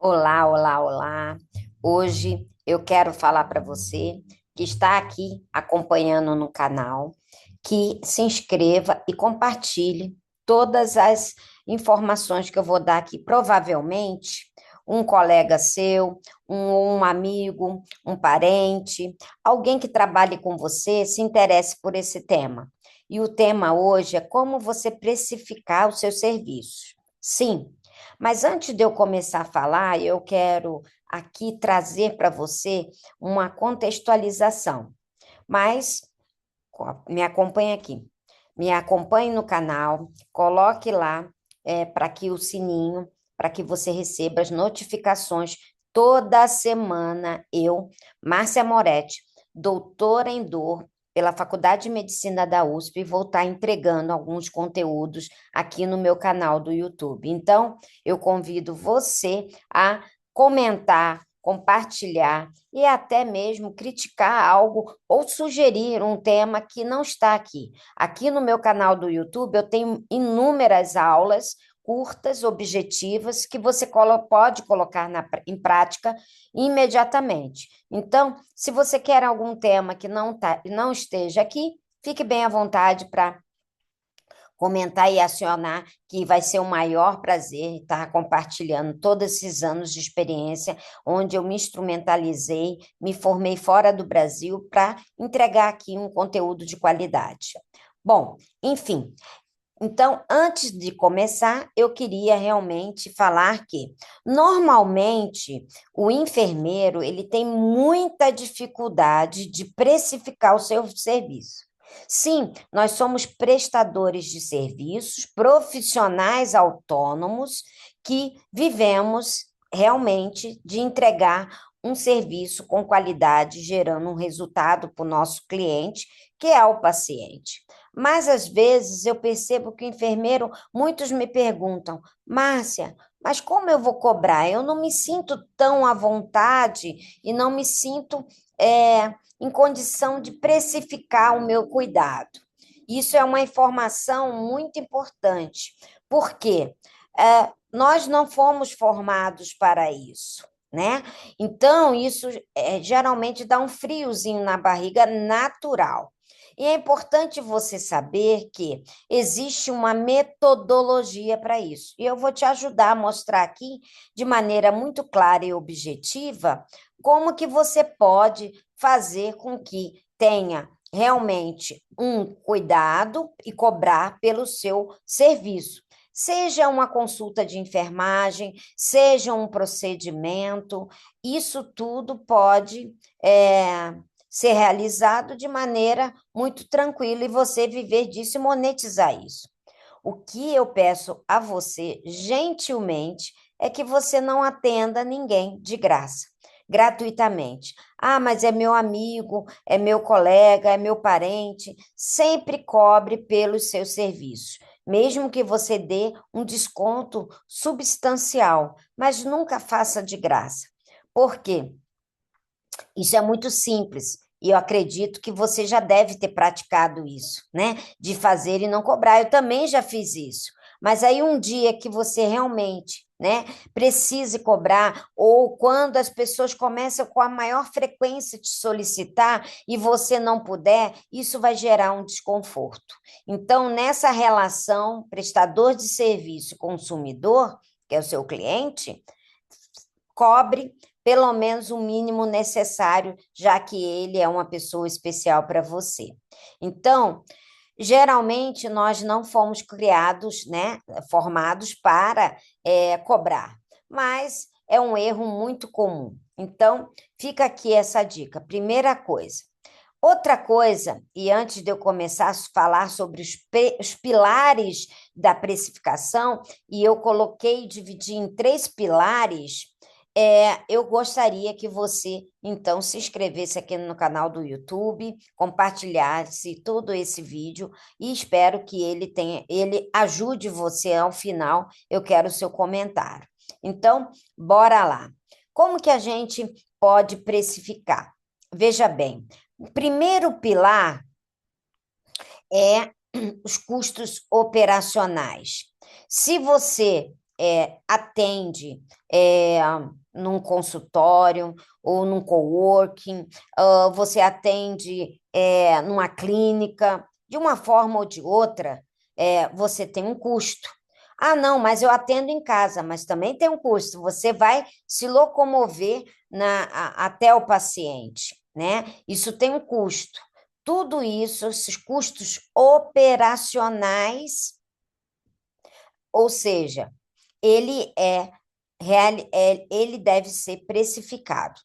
Olá, olá, olá. Hoje eu quero falar para você que está aqui acompanhando no canal, que se inscreva e compartilhe todas as informações que eu vou dar aqui. Provavelmente, um colega seu, um amigo, um parente, alguém que trabalhe com você se interesse por esse tema. E o tema hoje é como você precificar os seus serviços. Sim. Mas antes de eu começar a falar, eu quero aqui trazer para você uma contextualização. Mas me acompanhe aqui. Me acompanhe no canal, coloque lá para que o sininho, para que você receba as notificações toda semana. Eu, Márcia Moretti, doutora em dor pela Faculdade de Medicina da USP, vou estar entregando alguns conteúdos aqui no meu canal do YouTube. Então, eu convido você a comentar, compartilhar e até mesmo criticar algo ou sugerir um tema que não está aqui. Aqui no meu canal do YouTube eu tenho inúmeras aulas curtas, objetivas, que você pode colocar em prática imediatamente. Então, se você quer algum tema que não esteja aqui, fique bem à vontade para comentar e acionar, que vai ser o maior prazer estar compartilhando todos esses anos de experiência, onde eu me instrumentalizei, me formei fora do Brasil para entregar aqui um conteúdo de qualidade. Bom, enfim, então, antes de começar, eu queria realmente falar que, normalmente, o enfermeiro ele tem muita dificuldade de precificar o seu serviço. Sim, nós somos prestadores de serviços, profissionais autônomos que vivemos realmente de entregar um serviço com qualidade, gerando um resultado para o nosso cliente, que é o paciente. Mas às vezes eu percebo que o enfermeiro, muitos me perguntam, Márcia, mas como eu vou cobrar? Eu não me sinto tão à vontade e não me sinto em condição de precificar o meu cuidado. Isso é uma informação muito importante, porque nós não fomos formados para isso. Né? Então, isso geralmente dá um friozinho na barriga natural. E é importante você saber que existe uma metodologia para isso. E eu vou te ajudar a mostrar aqui, de maneira muito clara e objetiva, como que você pode fazer com que tenha realmente um cuidado e cobrar pelo seu serviço. Seja uma consulta de enfermagem, seja um procedimento, isso tudo pode ser realizado de maneira muito tranquila e você viver disso e monetizar isso. O que eu peço a você, gentilmente, é que você não atenda ninguém de graça, gratuitamente. Ah, mas é meu amigo, é meu colega, é meu parente. Sempre cobre pelos seus serviços, mesmo que você dê um desconto substancial, mas nunca faça de graça. Por quê? Isso é muito simples. E eu acredito que você já deve ter praticado isso, né? De fazer e não cobrar. Eu também já fiz isso. Mas aí um dia que você realmente, né, precise cobrar, ou quando as pessoas começam com a maior frequência de solicitar e você não puder, isso vai gerar um desconforto. Então, nessa relação prestador de serviço consumidor, que é o seu cliente, cobre pelo menos o mínimo necessário, já que ele é uma pessoa especial para você. Então, geralmente nós não fomos criados, né, formados para cobrar, mas é um erro muito comum. Então, fica aqui essa dica. Primeira coisa. Outra coisa, e antes de eu começar a falar sobre os pilares da precificação, e eu coloquei, dividi em três pilares, eu gostaria que você, então, se inscrevesse aqui no canal do YouTube, compartilhasse todo esse vídeo e espero que ele ajude você ao final. Eu quero o seu comentário. Então, bora lá. Como que a gente pode precificar? Veja bem, o primeiro pilar é os custos operacionais. Se você atende num consultório ou num coworking, você atende numa clínica, de uma forma ou de outra, você tem um custo. Ah, não, mas eu atendo em casa, mas também tem um custo. Você vai se locomover até o paciente, né? Isso tem um custo. Tudo isso, esses custos operacionais, ou seja, ele ele deve ser precificado.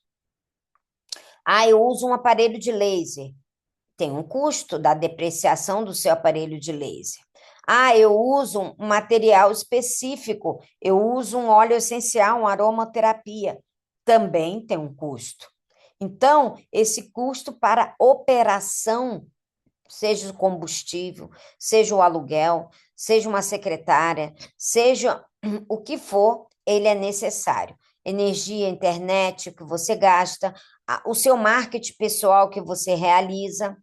Ah, eu uso um aparelho de laser. Tem um custo da depreciação do seu aparelho de laser. Ah, eu uso um material específico, eu uso um óleo essencial, uma aromaterapia. Também tem um custo. Então, esse custo para operação, seja o combustível, seja o aluguel, seja uma secretária, seja o que for, ele é necessário. Energia, internet que você gasta, o seu marketing pessoal que você realiza,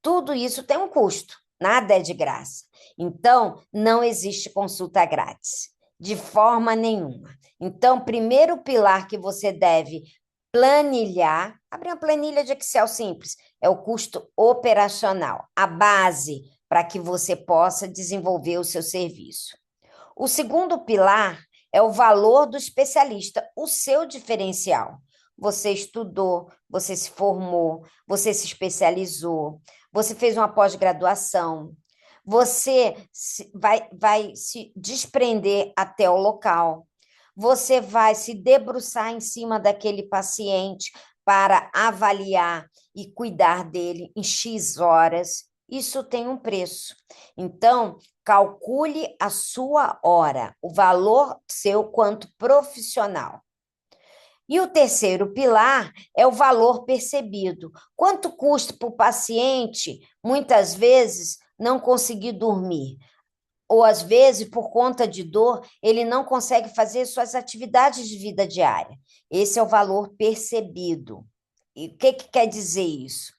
tudo isso tem um custo, nada é de graça. Então, não existe consulta grátis, de forma nenhuma. Então, primeiro pilar que você deve planilhar, abrir uma planilha de Excel simples, é o custo operacional, a base para que você possa desenvolver o seu serviço. O segundo pilar é o valor do especialista, o seu diferencial. Você estudou, você se formou, você se especializou, você fez uma pós-graduação, você vai se desprender até o local, você vai se debruçar em cima daquele paciente para avaliar e cuidar dele em X horas. Isso tem um preço. Então, calcule a sua hora, o valor seu quanto profissional. E o terceiro pilar é o valor percebido. Quanto custa para o paciente, muitas vezes, não conseguir dormir? Ou, às vezes, por conta de dor, ele não consegue fazer suas atividades de vida diária. Esse é o valor percebido. E o que quer dizer isso?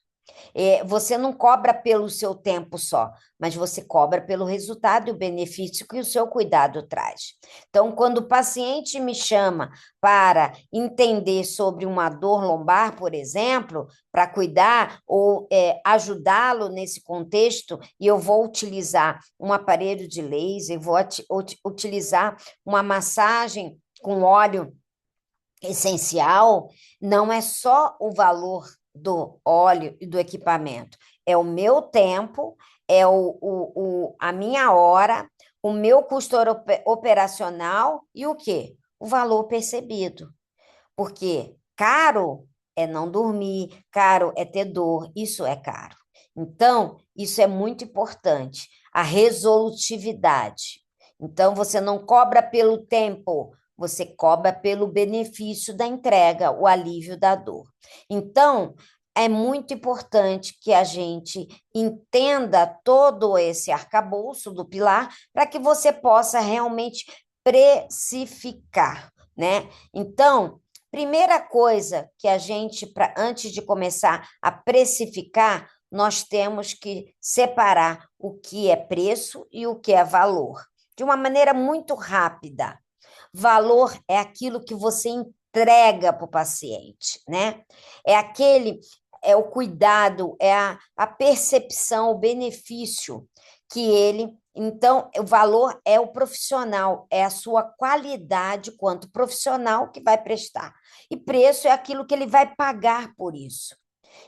Você não cobra pelo seu tempo só, mas você cobra pelo resultado e o benefício que o seu cuidado traz. Então, quando o paciente me chama para entender sobre uma dor lombar, por exemplo, para cuidar ou ajudá-lo nesse contexto, e eu vou utilizar um aparelho de laser, vou utilizar uma massagem com óleo essencial, não é só o valor do óleo e do equipamento, é o meu tempo, é a minha hora, o meu custo operacional e o quê? O valor percebido. Porque caro é não dormir, caro é ter dor, isso é caro. Então, isso é muito importante, a resolutividade. Então, você não cobra pelo tempo, você cobra pelo benefício da entrega, o alívio da dor. Então, é muito importante que a gente entenda todo esse arcabouço do pilar para que você possa realmente precificar, né? Então, primeira coisa que a gente, antes de começar a precificar, nós temos que separar o que é preço e o que é valor, de uma maneira muito rápida. Valor é aquilo que você entrega para o paciente, né? É o cuidado, é a percepção, o benefício que ele. Então, o valor é o profissional, é a sua qualidade quanto profissional que vai prestar. E preço é aquilo que ele vai pagar por isso.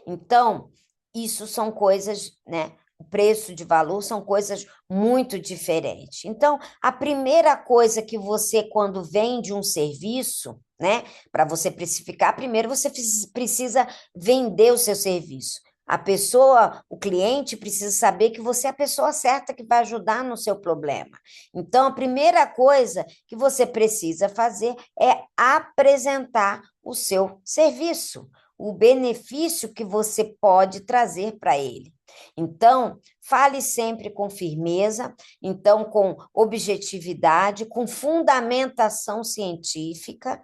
Então, isso são coisas, né? O preço de valor são coisas muito diferentes. Então, a primeira coisa que você, quando vende um serviço, né, para você precificar, primeiro você precisa vender o seu serviço. A pessoa, o cliente precisa saber que você é a pessoa certa que vai ajudar no seu problema. Então, a primeira coisa que você precisa fazer é apresentar o seu serviço, o benefício que você pode trazer para ele. Então, fale sempre com firmeza, então com objetividade, com fundamentação científica,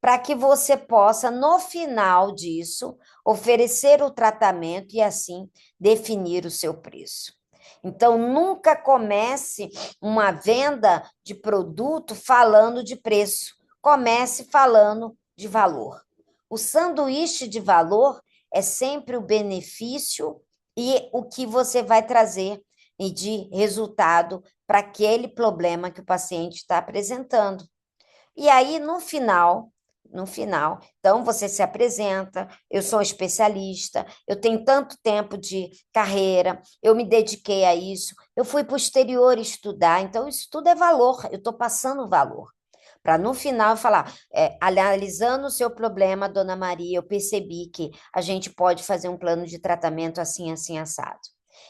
para que você possa, no final disso, oferecer o tratamento e assim definir o seu preço. Então, nunca comece uma venda de produto falando de preço. Comece falando de valor. O sanduíche de valor é sempre o benefício e o que você vai trazer de resultado para aquele problema que o paciente está apresentando. E aí, no final, então você se apresenta, eu sou especialista, eu tenho tanto tempo de carreira, eu me dediquei a isso, eu fui para o exterior estudar, então isso tudo é valor, eu estou passando valor. Para no final eu falar, analisando o seu problema, dona Maria, eu percebi que a gente pode fazer um plano de tratamento assim, assim, assado.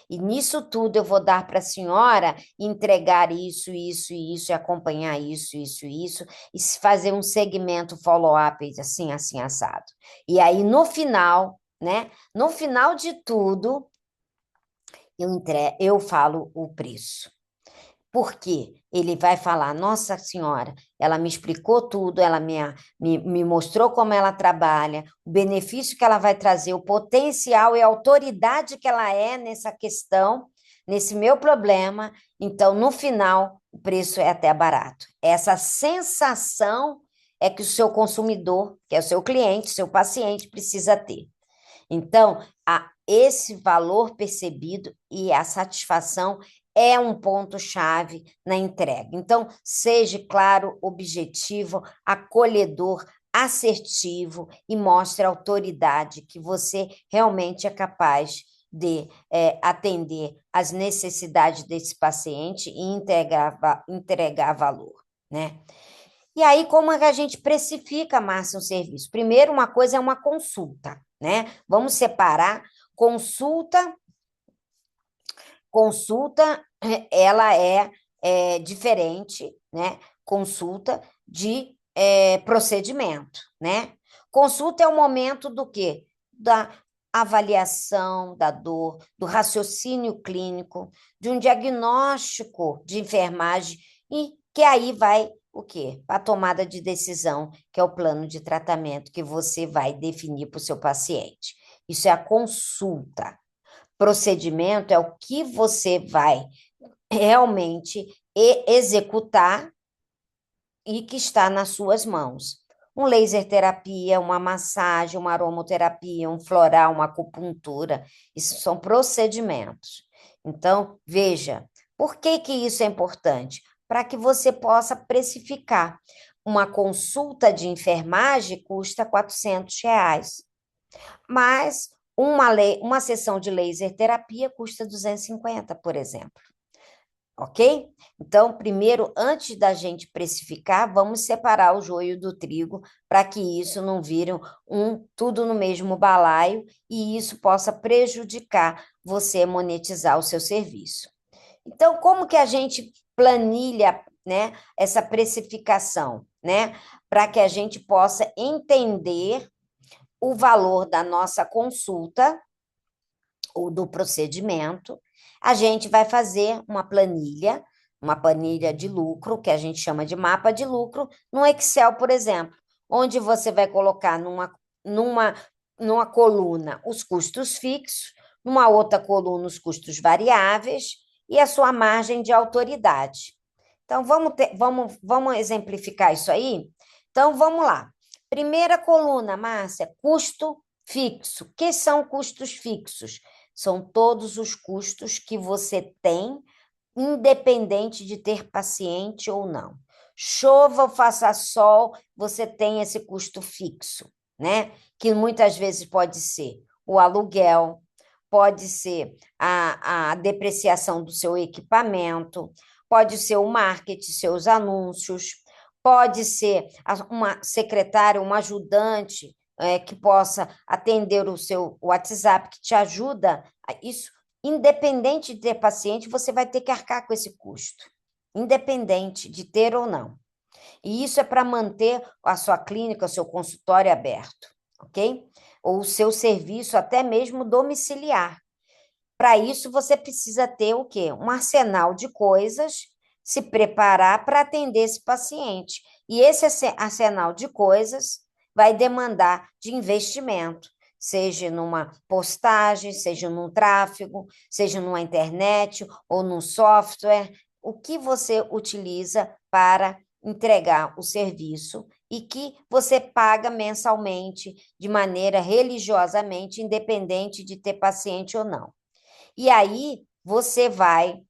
E nisso tudo eu vou dar para a senhora entregar isso, isso e isso, e acompanhar isso, isso e isso, e fazer um segmento follow-up assim, assim, assado. E aí, no final, né? No final de tudo, eu falo o preço. Por quê? Ele vai falar, Nossa Senhora, ela me explicou tudo, ela me mostrou como ela trabalha, o benefício que ela vai trazer, o potencial e a autoridade que ela é nessa questão, nesse meu problema. Então, no final, o preço é até barato. Essa sensação é que o seu consumidor, que é o seu cliente, seu paciente, precisa ter. Então, esse valor percebido e a satisfação é um ponto-chave na entrega. Então, seja claro, objetivo, acolhedor, assertivo e mostre a autoridade que você realmente é capaz de atender às necessidades desse paciente e entregar valor, né? E aí, como é que a gente precifica, Márcia, um serviço? Primeiro, uma coisa é uma consulta, né? Vamos separar consulta. Consulta, ela é diferente, né? Consulta de procedimento, né? Consulta é o momento do quê? Da avaliação da dor, do raciocínio clínico, de um diagnóstico de enfermagem e que aí vai o quê? A tomada de decisão, que é o plano de tratamento que você vai definir para o seu paciente. Isso é a consulta. Procedimento é o que você vai realmente executar e que está nas suas mãos. Um laser terapia, uma massagem, uma aromoterapia, um floral, uma acupuntura, isso são procedimentos. Então, veja, por que que isso é importante? Para que você possa precificar. Uma consulta de enfermagem custa R$ 400, mas uma sessão de laser terapia custa 250, por exemplo. Ok? Então, primeiro, antes da gente precificar, vamos separar o joio do trigo para que isso não vire tudo no mesmo balaio e isso possa prejudicar você monetizar o seu serviço. Então, como que a gente planilha, né, essa precificação, né, para que a gente possa entender o valor da nossa consulta ou do procedimento, a gente vai fazer uma planilha de lucro, que a gente chama de mapa de lucro, no Excel, por exemplo, onde você vai colocar numa coluna os custos fixos, numa outra coluna os custos variáveis e a sua margem de autoridade. Então, vamos exemplificar isso aí? Então, vamos lá. Primeira coluna, Márcia, custo fixo. O que são custos fixos? São todos os custos que você tem, independente de ter paciente ou não. Chova ou faça sol, você tem esse custo fixo, né? Que muitas vezes pode ser o aluguel, pode ser a depreciação do seu equipamento, pode ser o marketing, seus anúncios, pode ser uma secretária, uma ajudante que possa atender o seu WhatsApp, que te ajuda a isso. Independente de ter paciente, você vai ter que arcar com esse custo, independente de ter ou não. E isso é para manter a sua clínica, o seu consultório aberto, ok? Ou o seu serviço até mesmo domiciliar. Para isso, você precisa ter o quê? Um arsenal de coisas, se preparar para atender esse paciente. E esse arsenal de coisas vai demandar de investimento. seja numa postagem, seja num tráfego, seja numa internet ou num software, o que você utiliza para entregar o serviço e que você paga mensalmente de maneira religiosamente, independente de ter paciente ou não. E aí você vai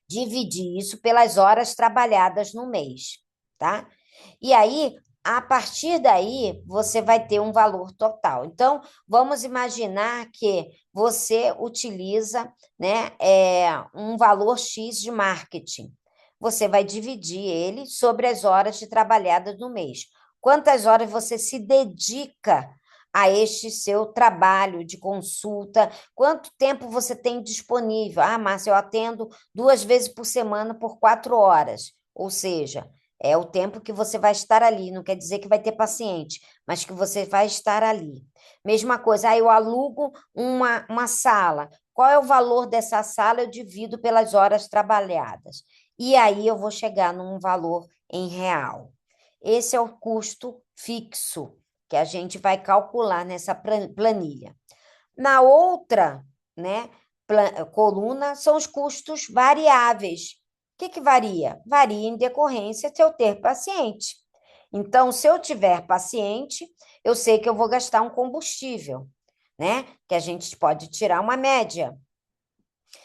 dividir isso pelas horas trabalhadas no mês, tá? E aí, a partir daí, você vai ter um valor total. Então, vamos imaginar que você utiliza, né, um valor X de marketing. Você vai dividir ele sobre as horas de trabalhadas no mês. Quantas horas você se dedica a este seu trabalho de consulta? Quanto tempo você tem disponível? Ah, Márcia, eu atendo 2 vezes por semana por 4 horas. Ou seja, é o tempo que você vai estar ali. Não quer dizer que vai ter paciente, mas que você vai estar ali. Mesma coisa, eu alugo uma sala. Qual é o valor dessa sala? Eu divido pelas horas trabalhadas. E aí eu vou chegar num valor em real. Esse é o custo fixo que a gente vai calcular nessa planilha. Na outra, né, coluna são os custos variáveis. O que varia? Varia em decorrência se eu ter paciente. Então, se eu tiver paciente, eu sei que eu vou gastar um combustível, né? Que a gente pode tirar uma média.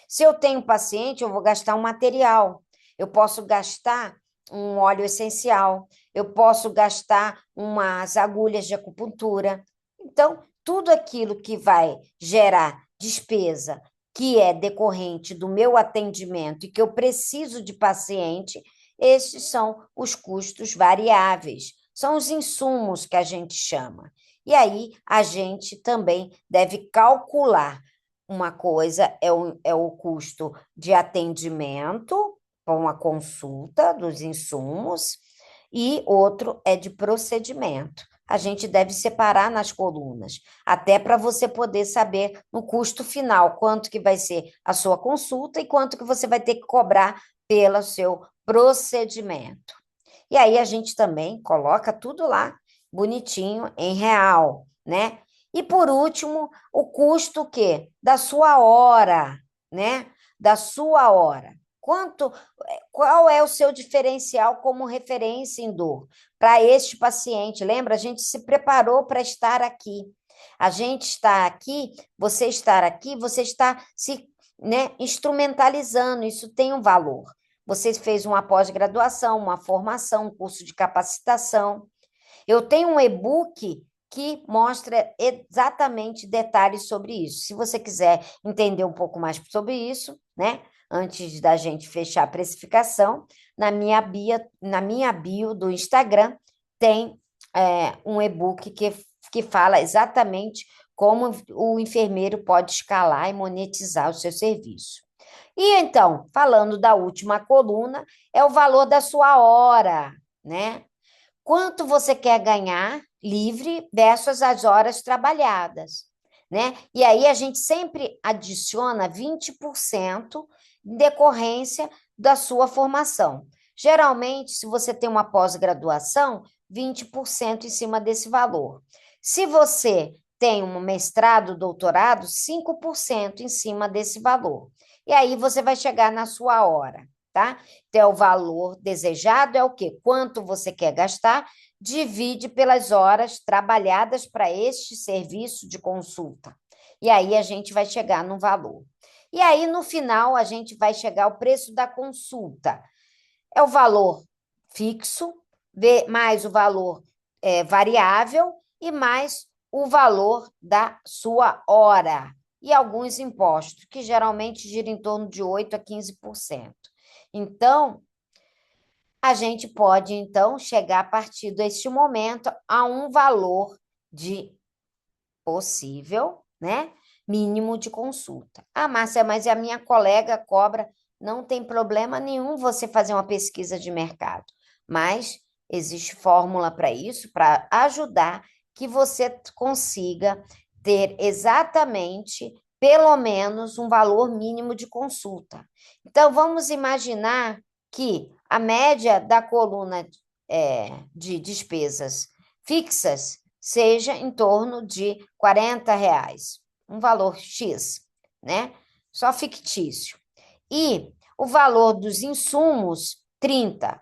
Se eu tenho paciente, eu vou gastar um material. Eu posso gastar um óleo essencial, eu posso gastar umas agulhas de acupuntura. Então, tudo aquilo que vai gerar despesa que é decorrente do meu atendimento e que eu preciso de paciente, esses são os custos variáveis, são os insumos que a gente chama. E aí a gente também deve calcular. Uma coisa é o custo de atendimento, com a consulta dos insumos, e outro é de procedimento. A gente deve separar nas colunas, até para você poder saber no custo final quanto que vai ser a sua consulta e quanto que você vai ter que cobrar pelo seu procedimento. E aí a gente também coloca tudo lá bonitinho em real, né? E por último, o custo o quê? Da sua hora, né? Da sua hora. Qual é o seu diferencial como referência em dor para este paciente? Lembra, a gente se preparou para estar aqui. A gente está aqui, você estar aqui, você está se, né, instrumentalizando, isso tem um valor. Você fez uma pós-graduação, uma formação, um curso de capacitação. Eu tenho um e-book que mostra exatamente detalhes sobre isso. Se você quiser entender um pouco mais sobre isso, né? Antes da gente fechar a precificação, na minha bio do Instagram tem um e-book que fala exatamente como o enfermeiro pode escalar e monetizar o seu serviço. E então, falando da última coluna, é o valor da sua hora, né? Quanto você quer ganhar livre versus as horas trabalhadas, né? E aí a gente sempre adiciona 20% em decorrência da sua formação. Geralmente, se você tem uma pós-graduação, 20% em cima desse valor. Se você tem um mestrado, doutorado, 5% em cima desse valor. E aí você vai chegar na sua hora, tá? Então, o valor desejado é o quê? Quanto você quer gastar, divide pelas horas trabalhadas para este serviço de consulta. E aí a gente vai chegar no valor. E aí, no final, a gente vai chegar ao preço da consulta. É o valor fixo, mais o valor variável e mais o valor da sua hora. E alguns impostos, que geralmente giram em torno de 8 a 15%. Então, a gente pode, então, chegar a partir deste momento a um valor de possível, né? Mínimo de consulta. Ah, Márcia, mas a minha colega cobra. Não tem problema nenhum você fazer uma pesquisa de mercado, mas existe fórmula para isso, para ajudar que você consiga ter exatamente, pelo menos, um valor mínimo de consulta. Então, vamos imaginar que a média da coluna de despesas fixas seja em torno de R$ 40, um valor X, né? Só fictício. E o valor dos insumos, 30.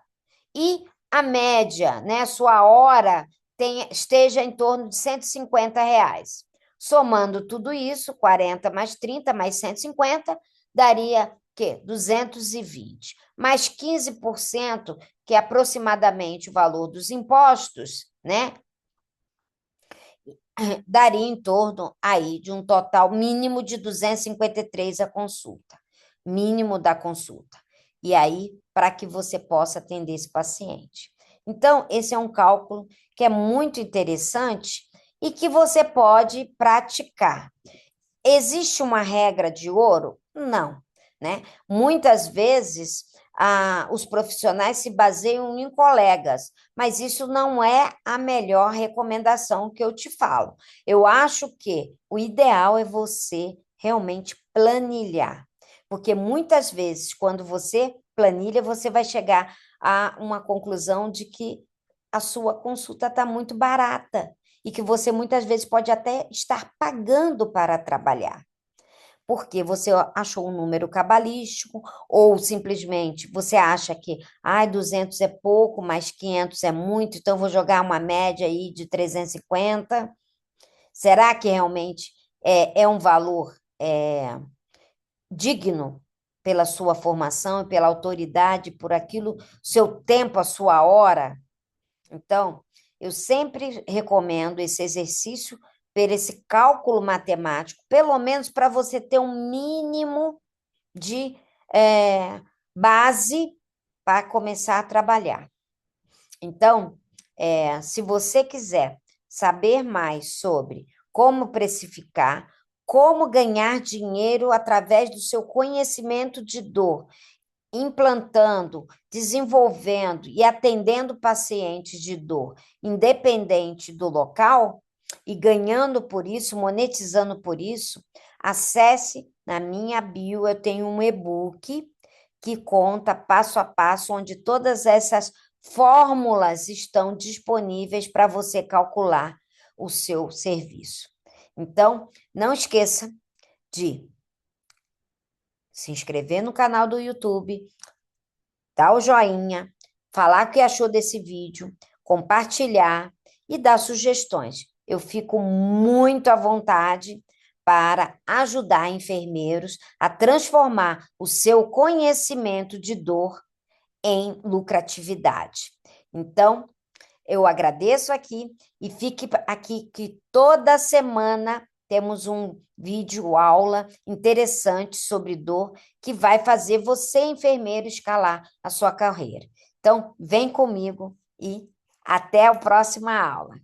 E a média, né, sua hora esteja em torno de R$ 150. Somando tudo isso, 40 mais 30 mais 150, daria que 220. Mais 15%, que é aproximadamente o valor dos impostos, né? Daria em torno aí de um total mínimo de 253 a consulta, mínimo da consulta. E aí, para que você possa atender esse paciente. Então, esse é um cálculo que é muito interessante e que você pode praticar. Existe uma regra de ouro? Não, né? Muitas vezes os profissionais se baseiam em colegas, mas isso não é a melhor recomendação que eu te falo. Eu acho que o ideal é você realmente planilhar, porque muitas vezes, quando você planilha, você vai chegar a uma conclusão de que a sua consulta está muito barata e que você muitas vezes pode até estar pagando para trabalhar, porque você achou um número cabalístico, ou simplesmente você acha que 200 é pouco, mas 500 é muito, então vou jogar uma média aí de 350. Será que realmente é um valor digno pela sua formação e pela autoridade, por aquilo, seu tempo, a sua hora? Então, eu sempre recomendo esse exercício, esse cálculo matemático, pelo menos para você ter um mínimo de base para começar a trabalhar. Então, se você quiser saber mais sobre como precificar, como ganhar dinheiro através do seu conhecimento de dor, implantando, desenvolvendo e atendendo pacientes de dor, independente do local, e ganhando por isso, monetizando por isso, acesse na minha bio, eu tenho um e-book que conta passo a passo, onde todas essas fórmulas estão disponíveis para você calcular o seu serviço. Então, não esqueça de se inscrever no canal do YouTube, dar o joinha, falar o que achou desse vídeo, compartilhar e dar sugestões. Eu fico muito à vontade para ajudar enfermeiros a transformar o seu conhecimento de dor em lucratividade. Então, eu agradeço aqui e fique aqui que toda semana temos um vídeo aula interessante sobre dor que vai fazer você, enfermeiro, escalar a sua carreira. Então, vem comigo e até a próxima aula.